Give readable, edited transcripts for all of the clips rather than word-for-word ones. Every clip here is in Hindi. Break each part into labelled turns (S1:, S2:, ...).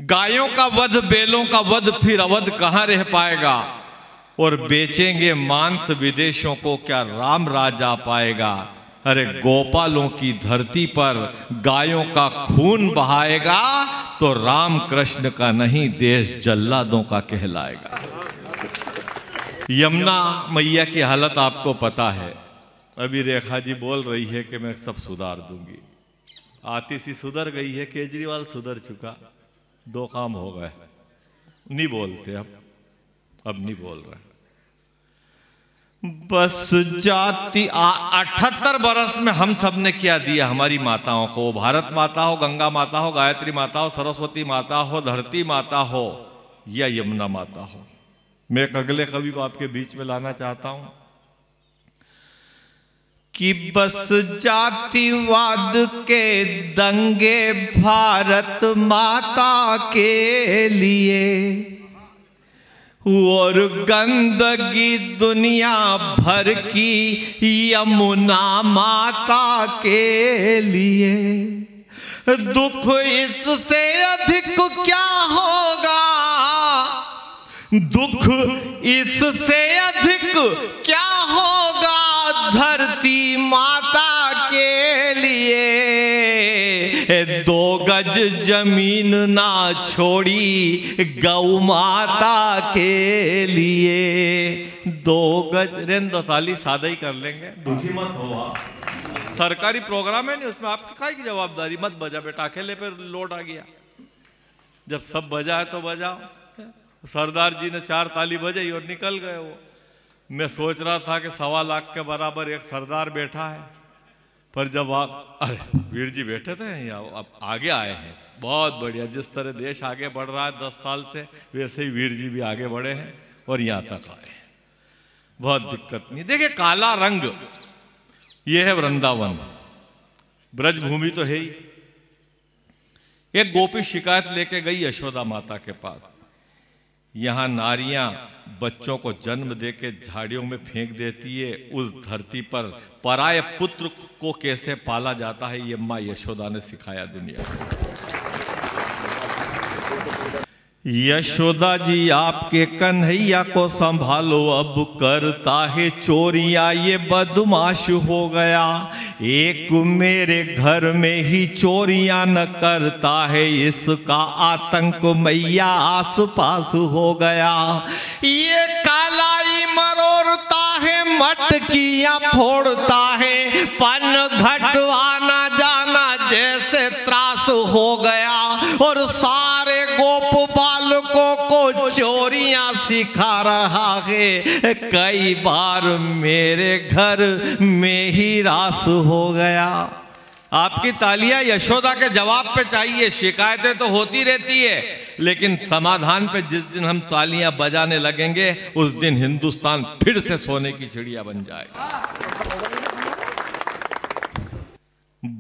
S1: गायों का वध, बैलों का वध, फिर अवध कहां रह पाएगा। और बेचेंगे मांस विदेशों को, क्या राम राज आ पाएगा। अरे गोपालों की धरती पर गायों का खून बहाएगा, तो राम कृष्ण का नहीं देश जल्लादों का कहलाएगा। यमुना मैया की हालत आपको पता है। अभी रेखा जी बोल रही है कि मैं सब सुधार दूंगी। आती सी सुधर गई है, केजरीवाल सुधर चुका, 2 काम हो गए। नहीं बोलते अब नहीं बोल रहे। बस जाति 78 बरस में हम सब ने क्या दिया हमारी माताओं को। भारत माता हो, गंगा माता हो, गायत्री माता हो, सरस्वती माता हो, धरती माता हो या यमुना माता हो। मैं एक अगले कवि को आपके बीच में लाना चाहता हूं कि बस जातिवाद के दंगे भारत माता के लिए, और गंदगी दुनिया भर की यमुना माता के लिए। दुख इससे अधिक क्या होगा, दुख इससे अधिक क्या होगा धरती माता के लिए। 2 गज जमीन ना छोड़ी गौ माता के लिए। 2 गज रेंद्र ताली सादा ही कर लेंगे, दुखी मत हो आप। सरकारी प्रोग्राम है नहीं, उसमें आपकी काय की जवाबदारी। मत बजा बेटा, अकेले पे लोड आ गया। जब सब बजा है तो बजाओ। सरदार जी ने 4 ताली बजाई और निकल गए वो। मैं सोच रहा था कि 1.25 लाख के बराबर एक सरदार बैठा है, पर जब आप अरे वीर जी बैठे थे यहाँ, अब आगे आए हैं। बहुत बढ़िया, जिस तरह देश आगे बढ़ रहा है 10 साल से, वैसे ही वीर जी भी आगे बढ़े हैं और यहाँ तक आए हैं। बहुत दिक्कत नहीं। देखिए काला रंग ये है वृंदावन, ब्रजभूमि तो है ही। एक गोपी शिकायत लेके गई यशोदा माता के पास, यहाँ नारियां बच्चों को जन्म देके झाड़ियों में फेंक देती है, उस धरती पर पराये पुत्र को कैसे पाला जाता है, ये माँ यशोदा ने सिखाया दुनिया को। यशोदा जी आपके कन्हैया को संभालो, अब करता है चोरियां ये बदमाश हो गया। एक मेरे घर में ही चोरियां न करता है, इसका आतंक मैया आस पास हो गया। ये कालाई मरोड़ता है, मटकियां फोड़ता है, पन घट आना जाना जैसे त्रास हो गया। और सारे गोप बालकों को चोरियां सिखा रहा है, कई बार मेरे घर में ही रास हो गया। आपकी तालियां यशोदा के जवाब पे चाहिए। शिकायतें तो होती रहती है, लेकिन समाधान पे जिस दिन हम तालियां बजाने लगेंगे, उस दिन हिंदुस्तान फिर से सोने की चिड़िया बन जाएगा।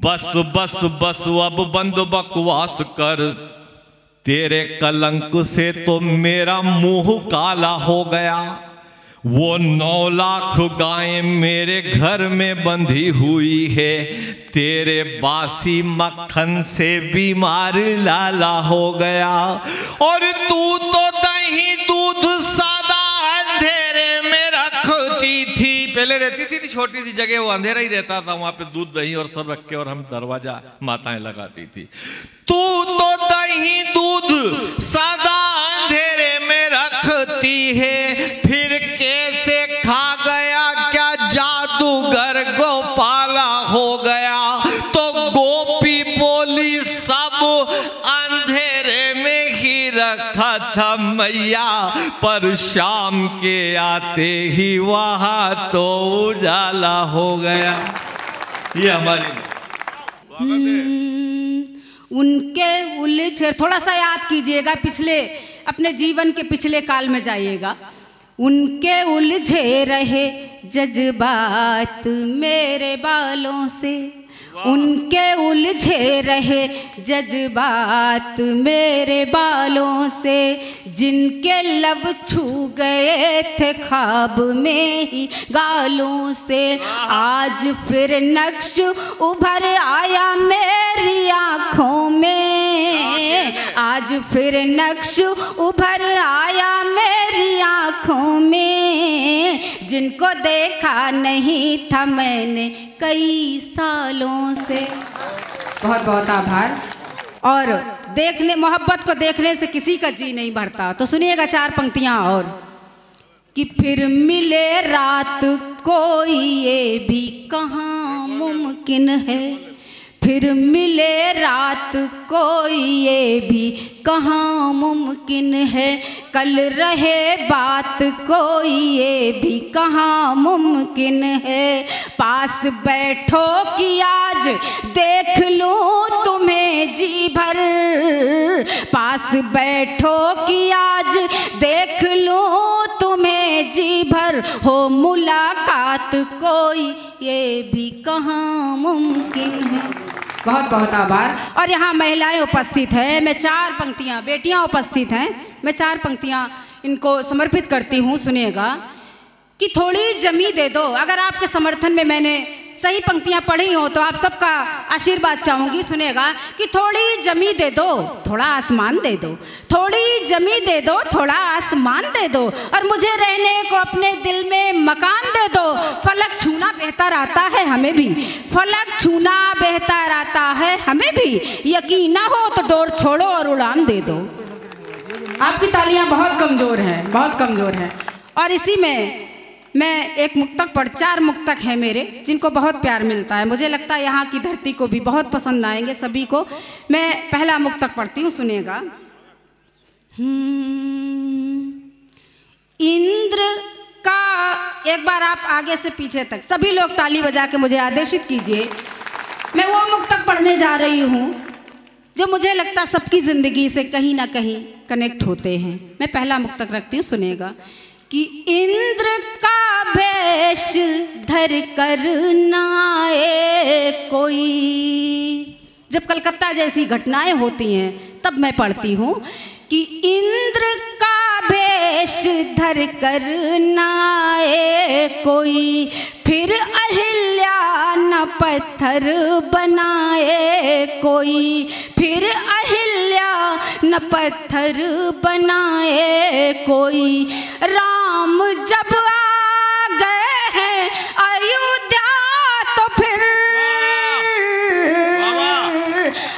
S1: बस बस बस अब बंद बकवास कर, तेरे कलंक से तो मेरा मुंह काला हो गया। वो 9 लाख गायें मेरे घर में बंधी हुई है, तेरे बासी मक्खन से बीमार लाला हो गया। और तू तो दही दूध सादा अंधेरे में रखती थी। पहले रहती थी छोटी सी जगह, वो अंधेरा ही रहता था, वहां पे दूध दही और सब रख के और हम दरवाजा माताएं लगाती थी। तू तो दही दूध सादा अंधेरे में रखती है, फिर कैसे खा गया क्या जादूगर गोपाला हो गया। तो गोपी बोली सब अंधेरे में ही रखा था मैया, पर शाम के आते ही वहां तो उजाला हो गया। ये हमारी
S2: उनके उलझे, थोड़ा सा याद कीजिएगा, पिछले अपने जीवन के पिछले काल में जाइएगा। उनके उलझे रहे जज्बात मेरे बालों से, उनके उलझे रहे जज्बात मेरे बालों से, जिनके लब छू गए थे ख्वाब में ही गालों से। आज फिर नक्श उभर आया मेरी आँखों में, आज फिर नक्श उभर आया मेरी आँखों में, जिनको देखा नहीं था मैंने कई सालों से। बहुत बहुत आभार। और देखने, मोहब्बत को देखने से किसी का जी नहीं भरता। तो सुनिएगा 4 पंक्तियां और कि फिर मिले रात कोई ये भी कहाँ मुमकिन है, फिर मिले रात कोई ये भी कहाँ मुमकिन है, कल रहे बात कोई ये भी कहाँ मुमकिन है। पास बैठो कि आज देख लूँ तुम्हें जी भर, पास बैठो कि आज देख लूँ तुम्हें जी भर, हो मुलाकात कोई ये भी कहाँ मुमकिन है। बहुत बहुत आभार। और यहाँ महिलाएं उपस्थित हैं, मैं 4 पंक्तियाँ, बेटियाँ उपस्थित हैं, मैं 4 पंक्तियाँ इनको समर्पित करती हूँ। सुनिएगा कि थोड़ी जमी दे दो। अगर आपके समर्थन में मैंने सही पंक्तियाँ पढ़ी हो तो आप सबका आशीर्वाद चाहूँगी। सुनिएगा कि थोड़ी जमी दे दो, थोड़ा आसमान दे दो, थोड़ी जमी दे दो, थोड़ा आसमान दे दो, और मुझे रहने को अपने दिल में मकान दे दो। फलक छूना बेहतर आता है हमें भी, फलक छूना बेहतर आता है हमें भी, यकीन ना हो तो डोर छोड़ो और उड़ान दे दो। आपकी तालियां बहुत कमज़ोर हैं, बहुत कमज़ोर हैं। और इसी में मैं एक मुक्तक 4 मुक्तक हैं मेरे, जिनको बहुत प्यार मिलता है। मुझे लगता है यहाँ की धरती को भी बहुत पसंद आएंगे सभी को। मैं पहला मुक्तक पढ़ती हूँ, सुनिएगा। इंद्र का, एक बार आप आगे से पीछे तक सभी लोग ताली बजा के मुझे आदेशित कीजिए। मैं वो मुक्तक पढ़ने जा रही हूँ जो मुझे लगता सबकी ज़िंदगी से कहीं ना कहीं कनेक्ट होते हैं। मैं पहला मुक्तक रखती हूँ, सुनिएगा कि इंद्र का भेष धर कर न आए कोई। जब कलकत्ता जैसी घटनाएं होती हैं तब मैं पढ़ती हूँ कि इंद्र का भेष धर कर न आए कोई, फिर अहिल्या न पत्थर बनाए कोई, फिर अहिल्या न पत्थर बनाए कोई। राम जब आ गए हैं अयोध्या तो फिर,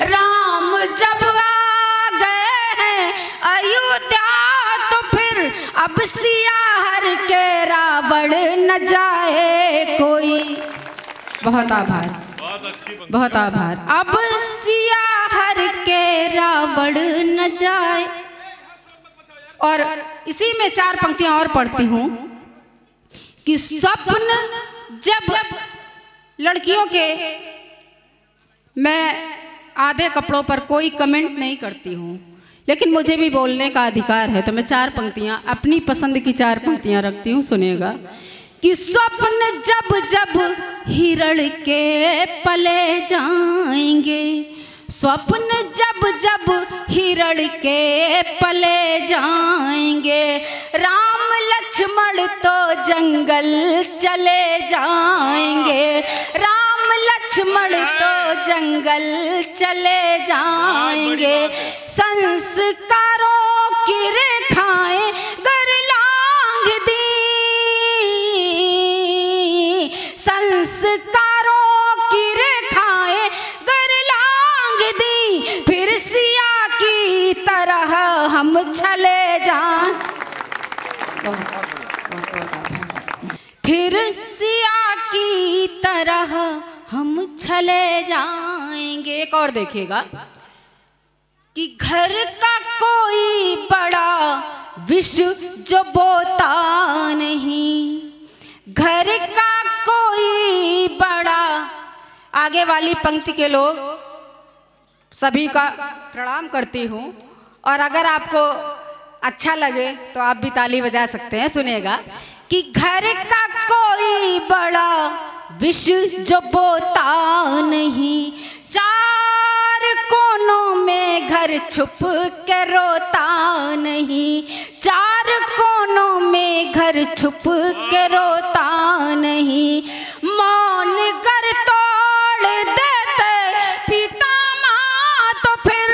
S2: राम जब आ गए हैं अयोध्या तो फिर, अब सियाहर के रावण न जाए कोई। बहुत आभार, बहुत आभार। अब सियाहर के रावण न जाए। और इसी में 4 पंक्तियां और पढ़ती हूँ कि स्वप्न जब लड़कियों के, मैं आधे कपड़ों पर कोई कमेंट नहीं करती हूँ, लेकिन मुझे भी बोलने का अधिकार है, तो मैं 4 पंक्तियां, अपनी पसंद की 4 पंक्तियां रखती हूँ। सुनिएगा कि स्वप्न जब जब हिरण के पले जाएंगे, स्वप्न जब जब हिरण के पले जाएंगे, राम लक्ष्मण तो जंगल चले जाएंगे, राम लक्ष्मण तो जंगल चले जाएंगे। संस्कारों की रेखाएं गर लांघ दी, संस्कारों की रेखाएं गर लांघ दी, फिर सिया की तरह हम चले जाएं, फिर सिया की तरह हम चले जाएंगे। एक और देखिएगा कि घर का कोई बड़ा विष जो बोता नहीं, घर का कोई बड़ा, आगे वाली पंक्ति के लोग सभी का प्रणाम करती हूँ, और अगर आपको अच्छा लगे तो आप भी ताली बजा सकते हैं। सुनिएगा कि घर का कोई बड़ा विष जो बोता नहीं, चार कोनों में घर छुप के रोता नहीं, चार कोनों में घर छुप के रोता नहीं। मौन कर तोड़ देते पिता माँ तो फिर,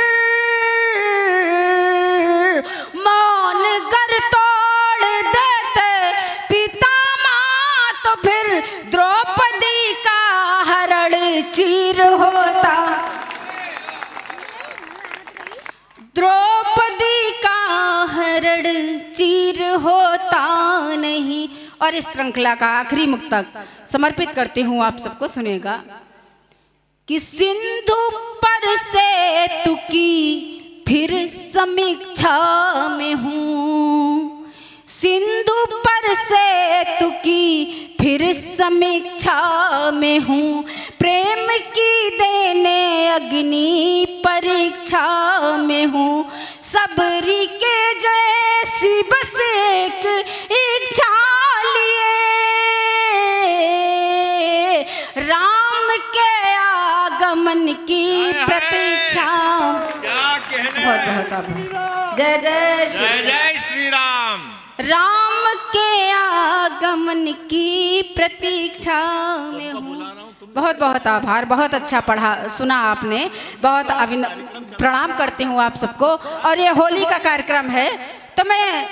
S2: मौन कर तोड़ देते पिता माँ तो फिर द्रौपदी का हरण चीर होता, द्रौपदी का हरण चीर होता नहीं। और इस श्रृंखला का आखिरी मुक्तक समर्पित करती हूँ, आप सबको सुनेगा कि सिंधु पर से तुकी फिर समीक्षा में हूँ, सिंधु पर से तुकी फिर समीक्षा में हूँ, प्रेम की देने अग्नि परीक्षा में हूँ, सबरी के जैसी बस एक इच्छा लिए, राम के आगमन की प्रतीक्षा। बहुत बहुत आभार। जय जय
S1: श्री राम।
S2: राम के आगमन की प्रतीक्षा में हूँ। बहुत बहुत आभार, बहुत अच्छा पढ़ा सुना आपने, बहुत प्रणाम करती हूँ आप सबको। और ये होली का कार्यक्रम है तो मैं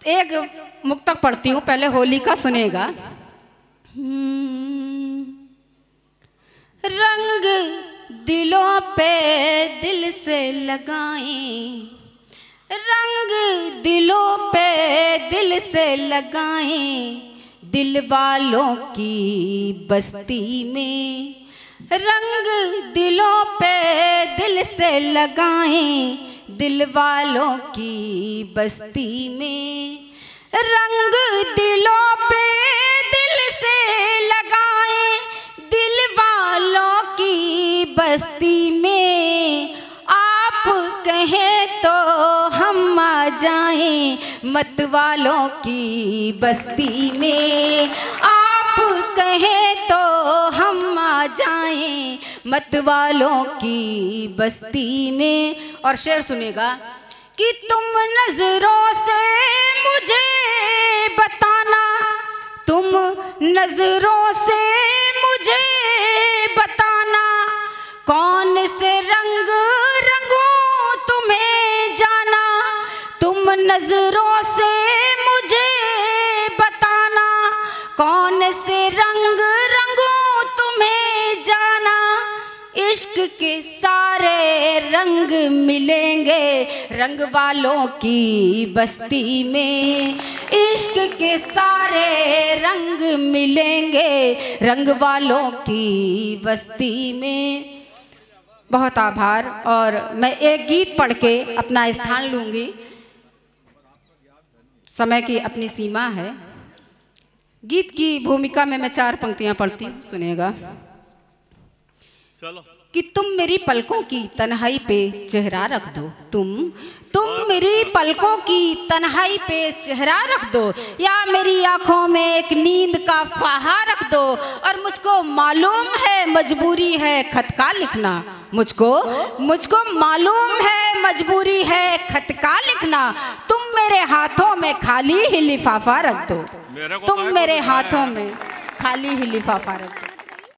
S2: एक मुक्तक पढ़ती हूँ, पहले होली का सुनेगा। रंग दिलों पे दिल से लगाएं, रंग दिलों पे दिल से लगाएं, दिल वालों की बस्ती में, रंग दिलों पे दिल से लगाएं, दिल वालों की बस्ती में, रंग दिलों पे दिल से लगाएं, दिल वालों की बस्ती में। आप कहें तो हम आ जाएं मत वालों की बस्ती में, आप कहें तो हम आ जाएं मत वालों की बस्ती में। और शेर सुनेगा कि तुम नजरों से मुझे बताना, तुम नजरों से मुझे बताना, कौन से रंग रंगूं तुम्हें जाना, तुम नजरों से मुझे बताना, कौन से रंग रंगूं तुम्हें जाना। इश्क के सारे रंग मिलेंगे रंग वालों की बस्ती में, इश्क के सारे रंग मिलेंगे रंग वालों की बस्ती में। बहुत आभार। और मैं एक गीत पढ़ के अपना स्थान लूँगी, समय की अपनी सीमा है। गीत की भूमिका में मैं 4 पंक्तियां पढ़ती हूँ, सुनेगा।
S1: चलो।
S2: कि तुम मेरी पलकों की तन्हाई पे चेहरा रख दो, तुम मेरी पलकों की तन्हाई पे चेहरा रख दो, या मेरी आंखों में एक नींद का फाहा रख दो। और मुझको मालूम है मजबूरी है खत का लिखना, मुझको मालूम है मजबूरी है खत का लिखना। तुम मेरे हाथों में खाली ही लिफाफा रख दो, तुम मेरे हाथों में खाली ही लिफाफा रख दो।